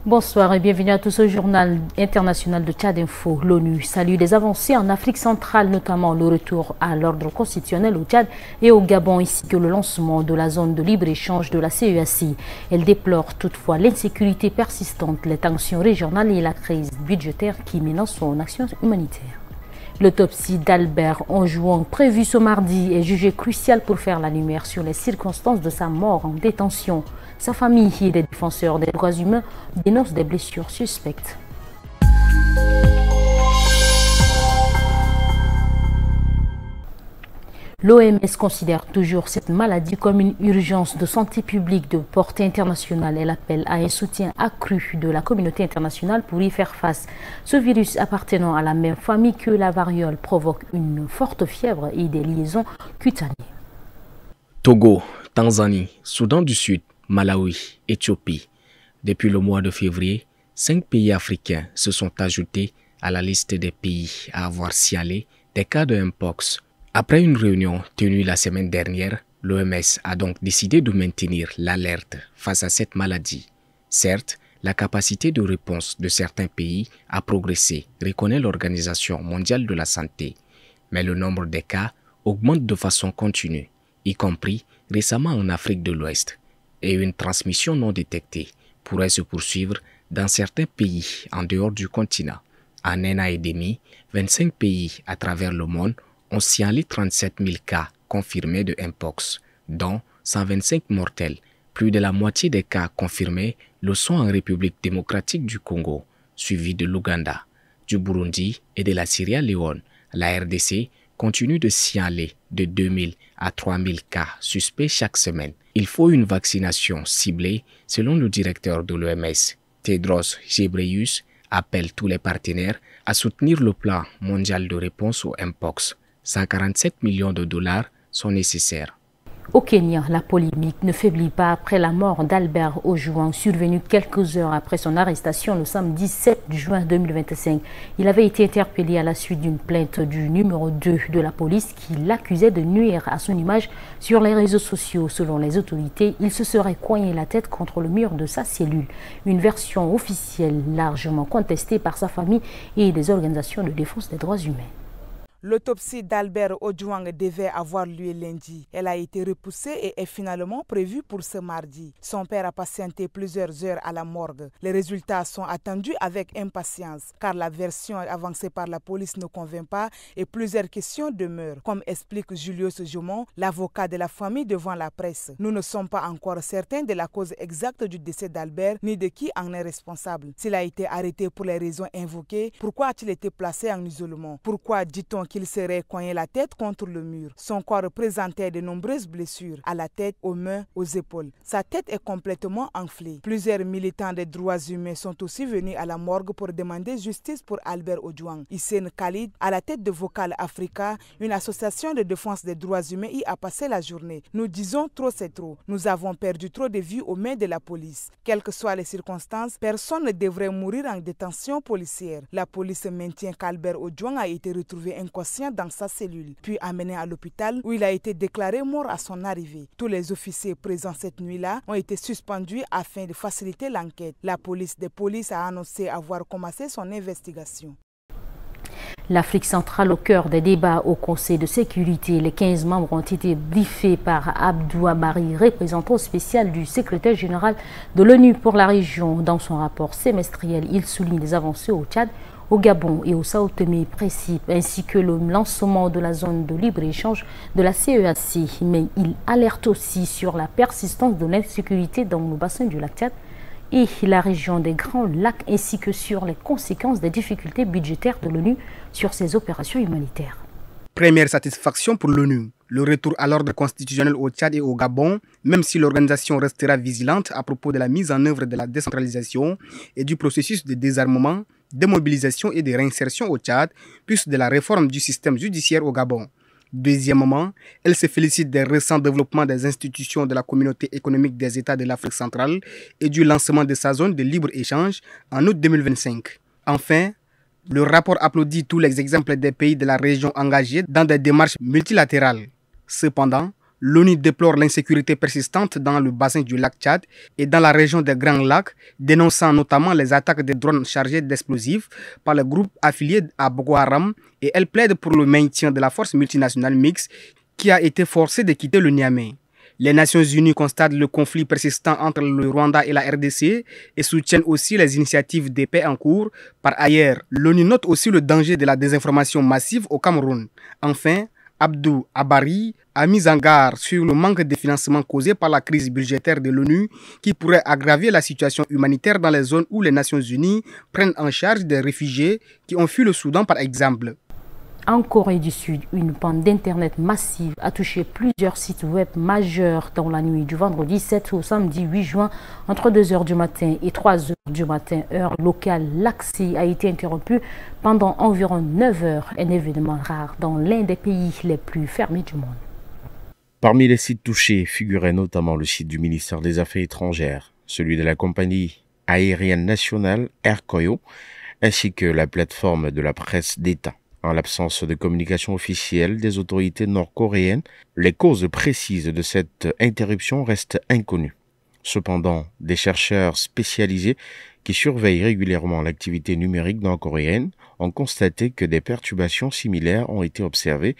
Bonsoir et bienvenue à tous au journal international de Tchad Info. L'ONU salue les avancées en Afrique centrale, notamment le retour à l'ordre constitutionnel au Tchad et au Gabon, ainsi que le lancement de la zone de libre-échange de la CEAC. Elle déplore toutefois l'insécurité persistante, les tensions régionales et la crise budgétaire qui menacent son action humanitaire. L'autopsie d'Albert Ojwang, prévue ce mardi, est jugée cruciale pour faire la lumière sur les circonstances de sa mort en détention. Sa famille et les défenseurs des droits humains dénoncent des blessures suspectes. L'OMS considère toujours cette maladie comme une urgence de santé publique de portée internationale. Elle appelle à un soutien accru de la communauté internationale pour y faire face. Ce virus appartenant à la même famille que la variole provoque une forte fièvre et des liaisons cutanées. Togo, Tanzanie, Soudan du Sud, Malawi, Éthiopie. Depuis le mois de février, 5 pays africains se sont ajoutés à la liste des pays à avoir signalé des cas de Mpox. Après une réunion tenue la semaine dernière, l'OMS a donc décidé de maintenir l'alerte face à cette maladie. Certes, la capacité de réponse de certains pays a progressé, reconnaît l'Organisation mondiale de la santé. Mais le nombre des cas augmente de façon continue, y compris récemment en Afrique de l'Ouest. Et une transmission non détectée pourrait se poursuivre dans certains pays en dehors du continent. En un an et demi, 25 pays à travers le monde ont signalé 37 000 cas confirmés de Mpox, dont 125 mortels. Plus de la moitié des cas confirmés le sont en République démocratique du Congo, suivi de l'Ouganda, du Burundi et de la Sierra Leone. La RDC continue de signaler de 2000 à 3000 cas suspects chaque semaine. Il faut une vaccination ciblée, selon le directeur de l'OMS. Tedros Ghebreyesus appelle tous les partenaires à soutenir le plan mondial de réponse au Mpox. 147 millions de dollars sont nécessaires. Au Kenya, la polémique ne faiblit pas après la mort d'Albert Ojwang, survenue quelques heures après son arrestation le samedi 7 juin 2025. Il avait été interpellé à la suite d'une plainte du numéro 2 de la police qui l'accusait de nuire à son image sur les réseaux sociaux. Selon les autorités, il se serait coigné la tête contre le mur de sa cellule. Une version officielle largement contestée par sa famille et des organisations de défense des droits humains. L'autopsie d'Albert Ojwang devait avoir lieu lundi. Elle a été repoussée et est finalement prévue pour ce mardi. Son père a patienté plusieurs heures à la morgue. Les résultats sont attendus avec impatience car la version avancée par la police ne convainc pas et plusieurs questions demeurent, comme explique Julius Jomon, l'avocat de la famille devant la presse. Nous ne sommes pas encore certains de la cause exacte du décès d'Albert ni de qui en est responsable. S'il a été arrêté pour les raisons invoquées, pourquoi a-t-il été placé en isolement? Pourquoi dit-on qu'il serait cogné la tête contre le mur? Son corps présentait de nombreuses blessures à la tête, aux mains, aux épaules. Sa tête est complètement enflée. Plusieurs militants des droits humains sont aussi venus à la morgue pour demander justice pour Albert Ojwang. Hissène Khalid, à la tête de Vocal Africa, une association de défense des droits humains, y a passé la journée. Nous disons trop c'est trop. Nous avons perdu trop de vies aux mains de la police. Quelles que soient les circonstances, personne ne devrait mourir en détention policière. La police maintient qu'Albert Ojwang a été retrouvé inconscient dans sa cellule, puis amené à l'hôpital où il a été déclaré mort à son arrivée. Tous les officiers présents cette nuit-là ont été suspendus afin de faciliter l'enquête. La police des polices a annoncé avoir commencé son investigation. L'Afrique centrale au cœur des débats au Conseil de sécurité. Les 15 membres ont été briefés par Abdou Amari, représentant spécial du secrétaire général de l'ONU pour la région. Dans son rapport semestriel, il souligne les avancées au Tchad, au Gabon et au Sao Tomé et Principe, ainsi que le lancement de la zone de libre-échange de la CEAC. Mais il alerte aussi sur la persistance de l'insécurité dans le bassin du lac Tchad et la région des Grands Lacs, ainsi que sur les conséquences des difficultés budgétaires de l'ONU sur ses opérations humanitaires. Première satisfaction pour l'ONU, le retour à l'ordre constitutionnel au Tchad et au Gabon, même si l'organisation restera vigilante à propos de la mise en œuvre de la décentralisation et du processus de désarmement, démobilisation et de réinsertion au Tchad, plus de la réforme du système judiciaire au Gabon. Deuxièmement, elle se félicite des récents développements des institutions de la communauté économique des États de l'Afrique centrale et du lancement de sa zone de libre-échange en août 2025. Enfin, le rapport applaudit tous les exemples des pays de la région engagés dans des démarches multilatérales. Cependant, L'ONU déplore l'insécurité persistante dans le bassin du lac Tchad et dans la région des Grands Lacs, dénonçant notamment les attaques des drones chargés d'explosifs par le groupe affilié à Boko Haram, et elle plaide pour le maintien de la force multinationale mixte qui a été forcée de quitter le Niamey. Les Nations Unies constatent le conflit persistant entre le Rwanda et la RDC et soutiennent aussi les initiatives de paix en cours. Par ailleurs, l'ONU note aussi le danger de la désinformation massive au Cameroun. Enfin, Abdou Abari a mis en garde sur le manque de financement causé par la crise budgétaire de l'ONU qui pourrait aggraver la situation humanitaire dans les zones où les Nations Unies prennent en charge des réfugiés qui ont fui le Soudan par exemple. En Corée du Sud, une panne d'Internet massive a touché plusieurs sites web majeurs dans la nuit du vendredi 7 au samedi 8 juin entre 2 h du matin et 3 h du matin, heure locale. L'accès a été interrompu pendant environ 9 heures, un événement rare dans l'un des pays les plus fermés du monde. Parmi les sites touchés figurait notamment le site du ministère des Affaires étrangères, celui de la compagnie aérienne nationale Air Koryo, ainsi que la plateforme de la presse d'État. En l'absence de communication officielle des autorités nord-coréennes, les causes précises de cette interruption restent inconnues. Cependant, des chercheurs spécialisés qui surveillent régulièrement l'activité numérique nord-coréenne ont constaté que des perturbations similaires ont été observées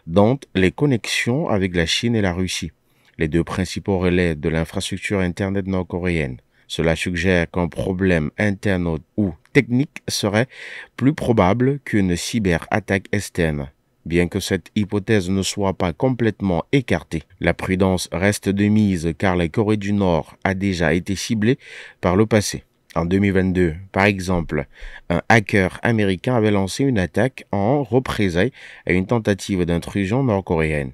dans les connexions avec la Chine et la Russie, les deux principaux relais de l'infrastructure Internet nord-coréenne. Cela suggère qu'un problème interne ou technique serait plus probable qu'une cyberattaque externe. Bien que cette hypothèse ne soit pas complètement écartée, la prudence reste de mise car la Corée du Nord a déjà été ciblée par le passé. En 2022, par exemple, un hacker américain avait lancé une attaque en représailles à une tentative d'intrusion nord-coréenne.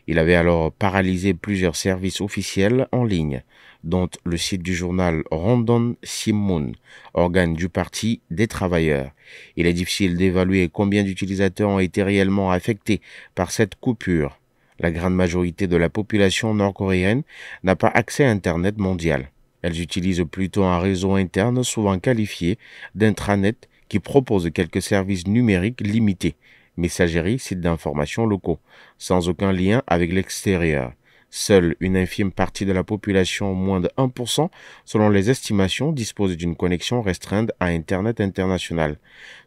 Il avait alors paralysé plusieurs services officiels en ligne, dont le site du journal Rondon Sinmun, organe du Parti des travailleurs. Il est difficile d'évaluer combien d'utilisateurs ont été réellement affectés par cette coupure. La grande majorité de la population nord-coréenne n'a pas accès à Internet mondial. Elles utilisent plutôt un réseau interne souvent qualifié d'intranet qui propose quelques services numériques limités, messagerie, sites d'information locaux, sans aucun lien avec l'extérieur. Seule une infime partie de la population, moins de 1%, selon les estimations, dispose d'une connexion restreinte à Internet international.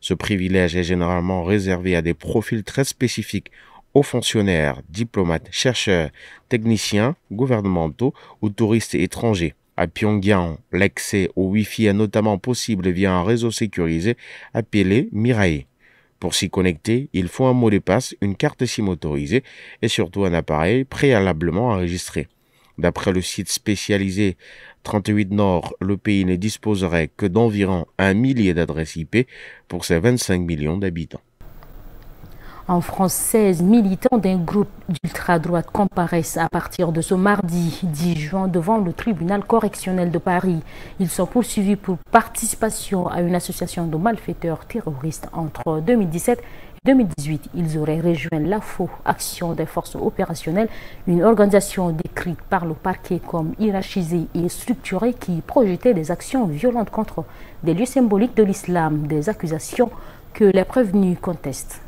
Ce privilège est généralement réservé à des profils très spécifiques, aux fonctionnaires, diplomates, chercheurs, techniciens, gouvernementaux ou touristes étrangers. À Pyongyang, l'accès au Wi-Fi est notamment possible via un réseau sécurisé appelé Mirae. Pour s'y connecter, il faut un mot de passe, une carte SIM autorisée et surtout un appareil préalablement enregistré. D'après le site spécialisé 38 Nord, le pays ne disposerait que d'environ 1 millier d'adresses IP pour ses 25 millions d'habitants. En France, 16 militants d'un groupe d'ultra-droite comparaissent à partir de ce mardi 10 juin devant le tribunal correctionnel de Paris. Ils sont poursuivis pour participation à une association de malfaiteurs terroristes entre 2017 et 2018. Ils auraient rejoint l'AFO, Action des forces opérationnelles, une organisation décrite par le parquet comme hiérarchisée et structurée qui projetait des actions violentes contre des lieux symboliques de l'islam, des accusations que les prévenus contestent.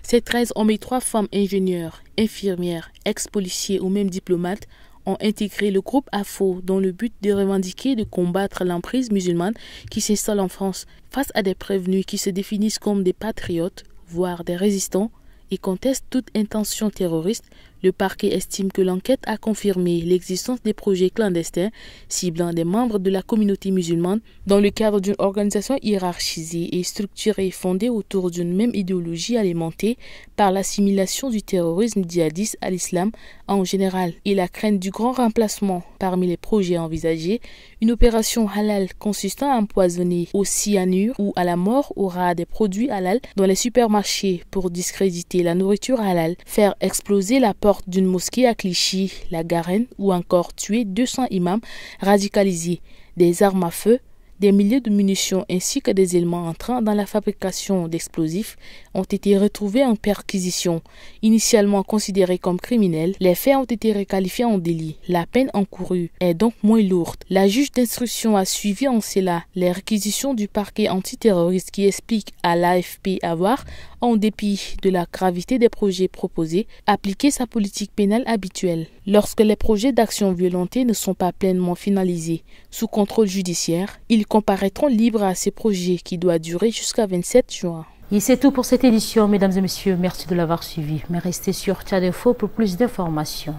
Ces 13 hommes et 3 femmes ingénieurs, infirmières, ex-policiers ou même diplomates ont intégré le groupe AFO dans le but de revendiquer de combattre l'emprise musulmane qui s'installe en France face à des prévenus qui se définissent comme des patriotes, voire des résistants, et contestent toute intention terroriste. Le parquet estime que l'enquête a confirmé l'existence des projets clandestins ciblant des membres de la communauté musulmane dans le cadre d'une organisation hiérarchisée et structurée fondée autour d'une même idéologie alimentée par l'assimilation du terrorisme djihadiste à l'islam en général et la crainte du grand remplacement. Parmi les projets envisagés, une opération halal consistant à empoisonner au cyanure ou à la mort au rat des produits halal dans les supermarchés pour discréditer la nourriture halal, faire exploser la porte d'une mosquée à Clichy, la Garenne, ou encore tuer 200 imams radicalisés, des armes à feu, Des milliers de munitions ainsi que des éléments entrant dans la fabrication d'explosifs ont été retrouvés en perquisition. Initialement considérés comme criminels, les faits ont été requalifiés en délit. La peine encourue est donc moins lourde. La juge d'instruction a suivi en cela les réquisitions du parquet antiterroriste qui explique à l'AFP avoir, en dépit de la gravité des projets proposés, appliqué sa politique pénale habituelle. Lorsque les projets d'action violentée ne sont pas pleinement finalisés sous contrôle judiciaire, ils comparaîtront libres à ces projets qui doivent durer jusqu'à 27 juin. Et c'est tout pour cette édition, mesdames et messieurs. Merci de l'avoir suivi. Mais restez sur Tchad Info pour plus d'informations.